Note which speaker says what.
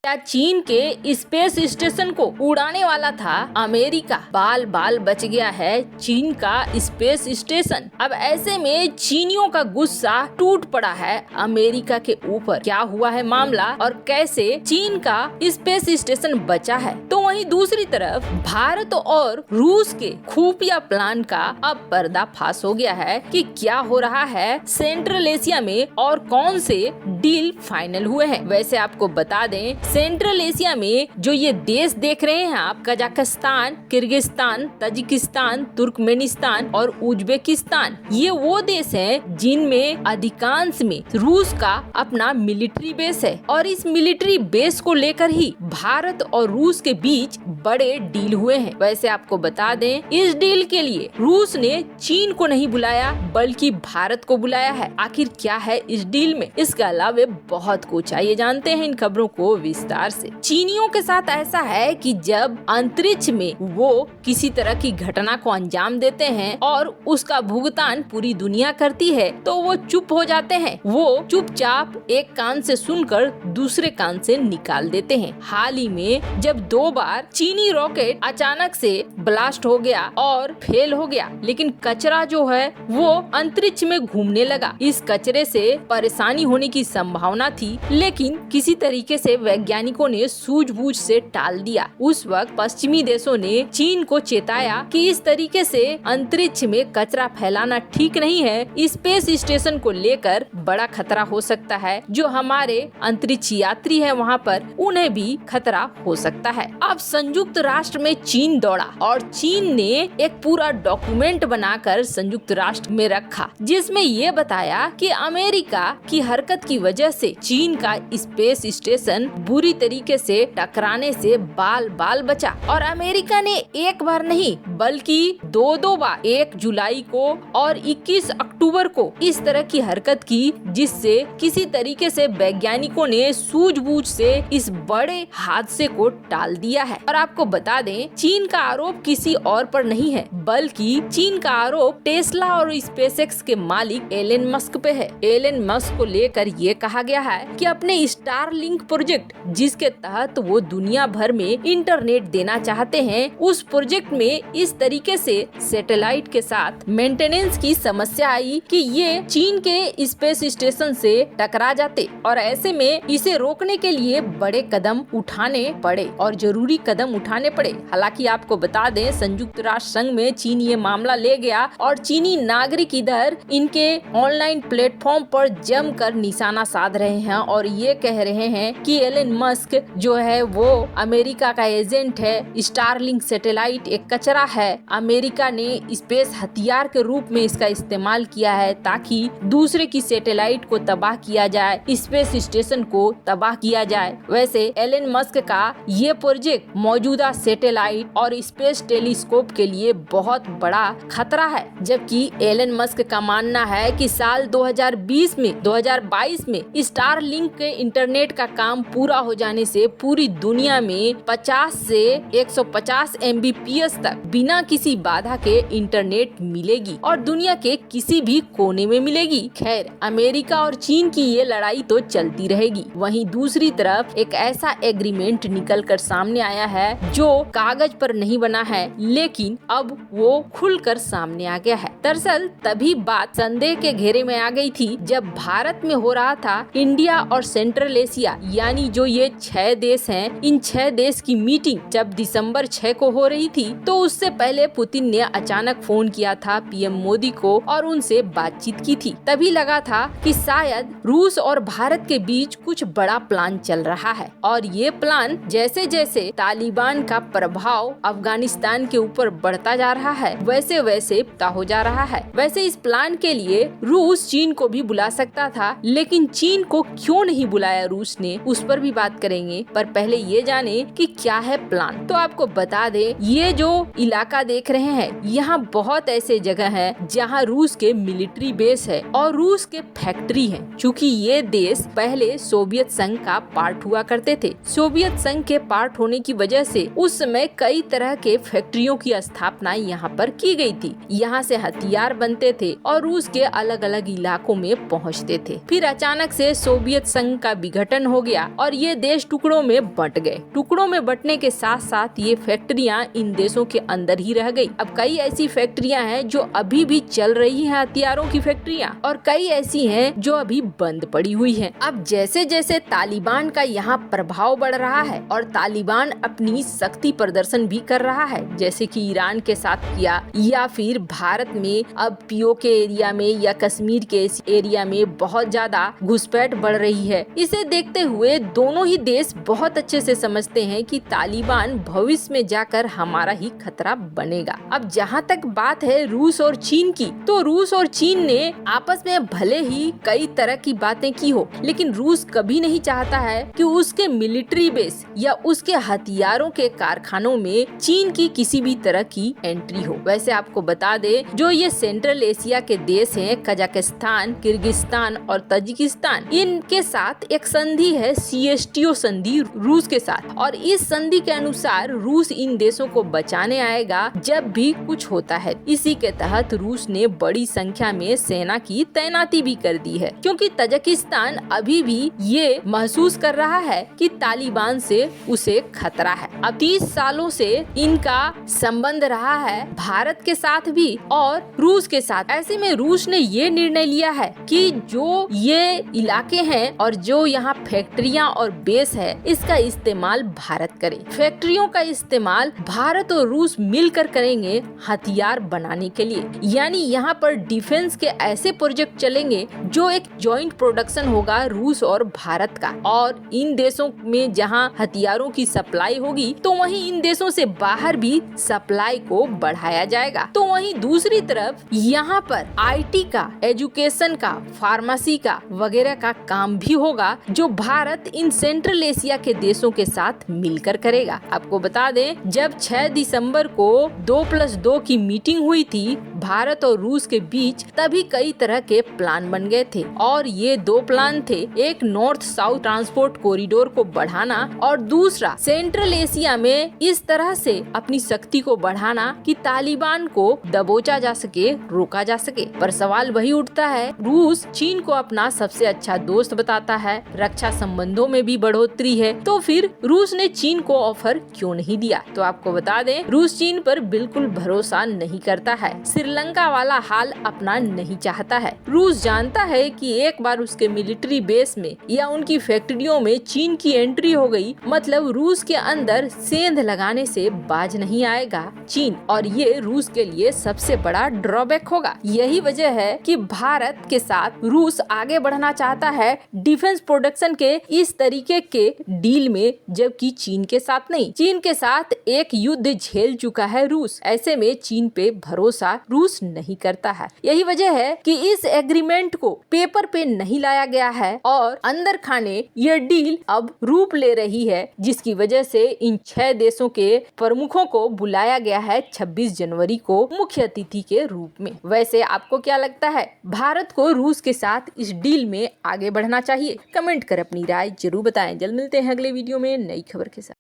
Speaker 1: क्या चीन के स्पेस स्टेशन को उड़ाने वाला था अमेरिका? बाल बाल बच गया है चीन का स्पेस स्टेशन। अब ऐसे में चीनियों का गुस्सा टूट पड़ा है अमेरिका के ऊपर। क्या हुआ है मामला और कैसे चीन का स्पेस स्टेशन बचा है? तो वहीं दूसरी तरफ भारत और रूस के खुफिया प्लान का अब पर्दाफाश हो गया है कि क्या हो रहा है सेंट्रल एशिया में और कौन से डील फाइनल हुए हैं। वैसे आपको बता दें, सेंट्रल एशिया में जो ये देश देख रहे हैं आप, कजाकिस्तान, किर्गिस्तान, तजिकिस्तान, तुर्कमेनिस्तान और उज्बेकिस्तान, ये वो देश हैं जिनमें अधिकांश में रूस का अपना मिलिट्री बेस है और इस मिलिट्री बेस को लेकर ही भारत और रूस के बीच बड़े डील हुए हैं। वैसे आपको बता दें, इस डील के लिए रूस ने चीन को नहीं बुलाया बल्कि भारत को बुलाया है। आखिर क्या है इस डील में? इसके अलावा बहुत कुछ है, ये जानते हैं इन खबरों को विस्तार से। चीनियों के साथ ऐसा है कि जब अंतरिक्ष में वो किसी तरह की घटना को अंजाम देते हैं और उसका भुगतान पूरी दुनिया करती है तो वो चुप हो जाते हैं। वो चुपचाप एक कान से सुनकर दूसरे कान से निकाल देते हैं। हाल ही में जब 2 बार चीनी रॉकेट अचानक से ब्लास्ट हो गया और फेल हो गया, लेकिन कचरा जो है वो अंतरिक्ष में घूमने लगा। इस कचरे से परेशानी होने की संभावना थी, लेकिन किसी तरीके से वैज्ञानिकों ने सूझबूझ से टाल दिया। उस वक्त पश्चिमी देशों ने चीन को चेताया कि इस तरीके से अंतरिक्ष में कचरा फैलाना ठीक नहीं है। स्पेस स्टेशन को लेकर बड़ा खतरा हो सकता है। जो हमारे अंतरिक्ष यात्री हैं वहाँ पर, उन्हें भी खतरा हो सकता है। अब संयुक्त राष्ट्र में चीन दौड़ा और चीन ने एक पूरा डॉक्यूमेंट बनाकर संयुक्त राष्ट्र में रखा, जिसमें ये बताया कि अमेरिका की हरकत की वजह से चीन का स्पेस स्टेशन बुरी तरीके से टकराने से बाल बाल बचा। और अमेरिका ने एक बार नहीं बल्कि 2 बार, 1 जुलाई को और 21 अक्टूबर को इस तरह की हरकत की, जिससे किसी तरीके से वैज्ञानिकों ने सूझबूझ से इस बड़े हादसे को टाल दिया है। और आपको बता दें, चीन का आरोप किसी और पर नहीं है बल्कि चीन का आरोप टेस्ला और स्पेसएक्स के मालिक एलन मस्क पे है। एलन मस्क को लेकर ये कहा गया है कि अपने स्टारलिंक प्रोजेक्ट, जिसके तहत वो दुनिया भर में इंटरनेट देना चाहते हैं, उस प्रोजेक्ट में इस तरीके से सैटेलाइट के साथ मेंटेनेंस की समस्या आई कि ये चीन के स्पेस स्टेशन से टकरा जाते और ऐसे में इसे रोकने के लिए बड़े कदम उठाने पड़े और जरूरी कदम उठाने पड़े। हालांकि आपको बता दें, संयुक्त राष्ट्र संघ में चीन ये मामला ले गया और चीनी नागरिक इधर इनके ऑनलाइन प्लेटफॉर्म पर जमकर निशाना साध रहे हैं और ये कह रहे हैं कि एलन मस्क जो है वो अमेरिका का एजेंट है। स्टारलिंक सैटेलाइट एक कचरा है। अमेरिका ने स्पेस हथियार के रूप में इसका इस्तेमाल किया है ताकि दूसरे की सैटेलाइट को तबाह किया जाए, स्पेस स्टेशन को तबाह किया जाए। वैसे एलन मस्क का ये प्रोजेक्ट मौजूदा सैटेलाइट और स्पेस टेलीस्कोप के लिए बहुत बड़ा खतरा है, जबकि एलन मस्क का मानना है कि साल 2022 में स्टारलिंक के इंटरनेट का काम पूरा हो जाने से पूरी दुनिया में 50 से 150 MBPS तक बिना किसी बाधा के इंटरनेट मिलेगी और दुनिया के किसी भी कोने में मिलेगी। खैर, अमेरिका और चीन की ये लड़ाई तो चलती रहेगी। वहीं दूसरी तरफ एक ऐसा एग्रीमेंट निकल कर सामने आया है जो कागज पर नहीं बना है, लेकिन अब वो खुलकर सामने आ गया है। दरअसल तभी बात संदेह के घेरे में आ गई थी जब भारत में हो रहा था इंडिया और सेंट्रल एशिया, यानी जो ये 6 देश हैं, इन 6 देश की मीटिंग जब दिसंबर 6 को हो रही थी, तो उससे पहले पुतिन ने अचानक फोन किया था पीएम मोदी को और उनसे बातचीत की थी। तभी लगा था कि शायद रूस और भारत के बीच कुछ बड़ा प्लान चल रहा है और ये प्लान जैसे जैसे तालिबान का प्रभाव अफगानिस्तान के ऊपर बढ़ता जा रहा है, वैसे वैसे हो जा रहा है। वैसे इस प्लान के लिए रूस चीन को भी बुला सकता था, लेकिन चीन को क्यों नहीं बुलाया रूस ने, उस पर भी बात करेंगे। पर पहले ये जाने कि क्या है प्लान। तो आपको बता दे, ये जो इलाका देख रहे हैं, यहाँ बहुत ऐसे जगह है जहाँ रूस के मिलिट्री बेस है और रूस के फैक्ट्री है। चूँकि ये देश पहले सोवियत संघ का पार्ट हुआ करते थे। सोवियत संघ के पार्ट होने की वजह से उस समय कई तरह के फैक्ट्रियों की स्थापना यहाँ पर की गई थी। यहाँ से हथियार बनते थे और रूस के अलग अलग इलाकों में पहुँचते थे। फिर अचानक से सोवियत संघ का विघटन हो गया और ये ये देश टुकड़ों में बंट गए। टुकड़ों में बंटने के साथ साथ ये फैक्ट्रियां इन देशों के अंदर ही रह गई। अब कई ऐसी फैक्ट्रियां हैं जो अभी भी चल रही हैं, हथियारों की फैक्ट्रियां, और कई ऐसी हैं जो अभी बंद पड़ी हुई हैं। अब जैसे जैसे तालिबान का यहाँ प्रभाव बढ़ रहा है और तालिबान अपनी शक्ति प्रदर्शन भी कर रहा है, जैसे कि ईरान के साथ किया, या फिर भारत में अब पीओके एरिया में या कश्मीर के एरिया में बहुत ज्यादा घुसपैठ बढ़ रही है। इसे देखते हुए दोनों ही देश बहुत अच्छे से समझते हैं कि तालिबान भविष्य में जाकर हमारा ही खतरा बनेगा। अब जहाँ तक बात है रूस और चीन की, तो रूस और चीन ने आपस में भले ही कई तरह की बातें की हो, लेकिन रूस कभी नहीं चाहता है कि उसके मिलिट्री बेस या उसके हथियारों के कारखानों में चीन की किसी भी तरह की एंट्री हो। वैसे आपको बता दे, जो ये सेंट्रल एशिया के देश हैं, कजाकिस्तान, किर्गिस्तान और तजिकिस्तान, इनके साथ एक संधि है, CSTO संधि रूस के साथ, और इस संधि के अनुसार रूस इन देशों को बचाने आएगा जब भी कुछ होता है। इसी के तहत रूस ने बड़ी संख्या में सेना की तैनाती भी कर दी है, क्योंकि तजिकिस्तान अभी भी ये महसूस कर रहा है कि तालिबान से उसे खतरा है। अब 30 सालों से इनका संबंध रहा है भारत के साथ भी और रूस के साथ। ऐसे में रूस ने ये निर्णय लिया है कि जो ये इलाके हैं और जो यहाँ फैक्ट्रियां और बेस है, इसका इस्तेमाल भारत करे। फैक्ट्रियों का इस्तेमाल भारत और रूस मिलकर करेंगे हथियार बनाने के लिए। यानी यहाँ पर डिफेंस के ऐसे प्रोजेक्ट चलेंगे जो एक जॉइंट प्रोडक्शन होगा रूस और भारत का, और इन देशों में जहाँ हथियारों की सप्लाई होगी तो वहीं इन देशों से बाहर भी सप्लाई को बढ़ाया जाएगा। तो वहीं दूसरी तरफ यहाँ पर IT का, एजुकेशन का, फार्मेसी का वगैरह का काम भी होगा, जो भारत इन सेंट्रल एशिया के देशों के साथ मिलकर करेगा। आपको बता दें, जब 6 दिसंबर को 2+2 की मीटिंग हुई थी भारत और रूस के बीच, तभी कई तरह के प्लान बन गए थे, और ये 2 प्लान थे, एक नॉर्थ साउथ ट्रांसपोर्ट कॉरिडोर को बढ़ाना और दूसरा सेंट्रल एशिया में इस तरह से अपनी शक्ति को बढ़ाना कि तालिबान को दबोचा जा सके, रोका जा सके। पर सवाल वही उठता है, रूस चीन को अपना सबसे अच्छा दोस्त बताता है, रक्षा संबंधों में भी बढ़ोतरी है, तो फिर रूस ने चीन को ऑफर क्यों नहीं दिया? तो आपको बता दें, रूस चीन पर बिल्कुल भरोसा नहीं करता है, श्रीलंका वाला हाल अपना नहीं चाहता है। रूस जानता है कि एक बार उसके मिलिट्री बेस में या उनकी फैक्ट्रियों में चीन की एंट्री हो गई, मतलब रूस के अंदर सेंध लगाने से बाज नहीं आएगा चीन, और ये रूस के लिए सबसे बड़ा ड्रॉबैक होगा। यही वजह है कि भारत के साथ रूस आगे बढ़ना चाहता है डिफेंस प्रोडक्शन के इस तरीके के डील में, जबकि चीन के साथ नहीं। चीन के साथ एक युद्ध झेल चुका है रूस, ऐसे में चीन पे भरोसा रूस नहीं करता है। यही वजह है कि इस एग्रीमेंट को पेपर पे नहीं लाया गया है और अंदर खाने ये डील अब रूप ले रही है, जिसकी वजह से इन 6 देशों के प्रमुखों को बुलाया गया है 26 जनवरी को मुख्य अतिथि के रूप में। वैसे आपको क्या लगता है, भारत को रूस के साथ इस डील में आगे बढ़ना चाहिए? कमेंट कर अपनी राय जरूर बताएं। जल्द मिलते हैं अगले वीडियो में नई खबर के साथ।